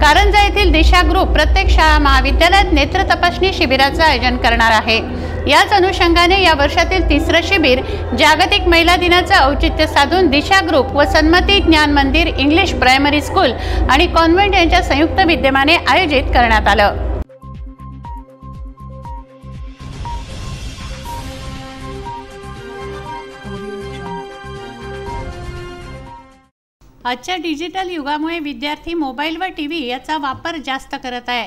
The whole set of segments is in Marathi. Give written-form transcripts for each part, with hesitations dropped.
कारंजा येथील दिशा ग्रुप प्रत्येक शाळा महाविद्यालयात नेत्र तपासणी शिबिराचे आयोजन करणार आहे। याच अनुषंगाने या वर्षातील तिसरे शिबिर जागतिक महिला दिनाचे औचित्य साधून दिशा ग्रुप व सन्मती ज्ञान मंदिर इंग्लिश प्रायमरी स्कूल आणि कॉन्व्हेंट यांच्या संयुक्त विद्यमाने आयोजित करण्यात आलं। आजच्या डिजिटल युगामुळे विद्यार्थी मोबाईल व टीव्ही याचा वापर जास्त करत आहे।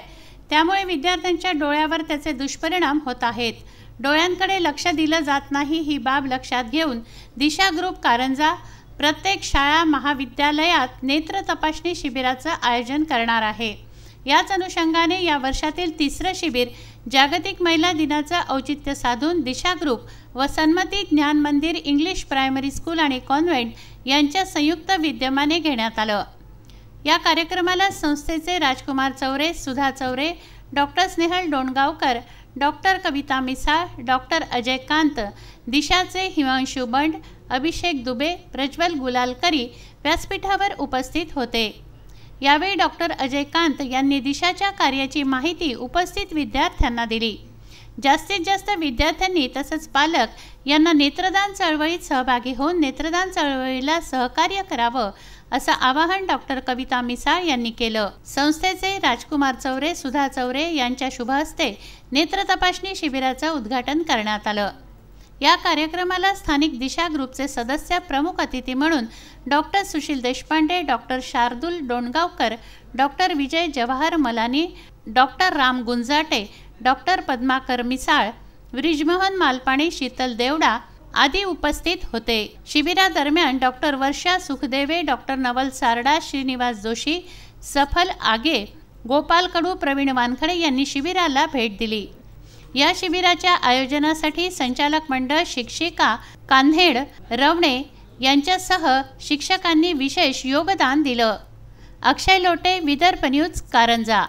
त्यामुळे विद्यार्थ्यांच्या डोळ्यावर त्याचे दुष्परिणाम होत आहेत। डोळ्यांकडे लक्ष दिलं जात नाही ही बाब लक्षात घेऊन दिशा ग्रुप कारंजा प्रत्येक शाळा महाविद्यालयात नेत्र तपासणी शिबिराचे आयोजन करणार आहे। याच अनुषंगाने या वर्षातील तिसरे शिबिर जागतिक महिला दिनाचे औचित्य साधून दिशा ग्रुप व सन्मती ज्ञान मंदिर इंग्लिश प्रायमरी स्कूल आणि कॉन्व्हेंट यांच्या संयुक्त विद्यमाने घेण्यात आलं। या कार्यक्रमाला संस्थेचे राजकुमार चौरे, सुधा चौरे, डॉक्टर स्नेहल डोणगावकर, डॉक्टर कविता मिसाळ, डॉक्टर अजय कांत, दिशाचे हिमांशु बंड, अभिषेक दुबे, प्रज्वल गुलालकरी व्यासपीठावर उपस्थित होते। यावेळी डॉक्टर अजय कांत यांनी दिशाच्या कार्याची माहिती उपस्थित विद्यार्थ्यांना दिली। जास्तीत जास्त विद्यार्थ्यांनी तसेच पालक यांना नेत्रदान चळवळीत सहभागी होऊन नेत्रदान चळवळीला सहकार्य करावं असं आवाहन डॉक्टर कविता मिसाळ यांनी केलं। संस्थेचे राजकुमार चौरे, सुधा चौरे यांच्या शुभ हस्ते नेत्र तपासणी शिबिराचं उद्घाटन करण्यात आलं। या कार्यक्रमाला स्थानिक दिशा ग्रुपचे सदस्य प्रमुख अतिथी म्हणून doctor Sushil Deshpande, doctor Shardul Dongaonkar, doctor Vijay Jawahar Malani, doctor Ram Gunjate, doctor Padmakar Misal, Brijmohan Malpani, Sheetal Devda आदी उपस्थित होते। शिबिरादरम्यान डॉक्टर वर्षा सुखदेवे, डॉक्टर नवल सारडा, श्रीनिवास जोशी, सफल आगे, गोपाल कडू, प्रवीण वानखडे यांनी शिबिराला भेट दिली। या शिबिराच्या आयोजनासाठी संचालक मंडळ, शिक्षिका कान्हेड, रवणे यांच्यासह शिक्षकांनी विशेष योगदान दिलं। अक्षय लोटे, विदर्भ न्यूज, कारंजा।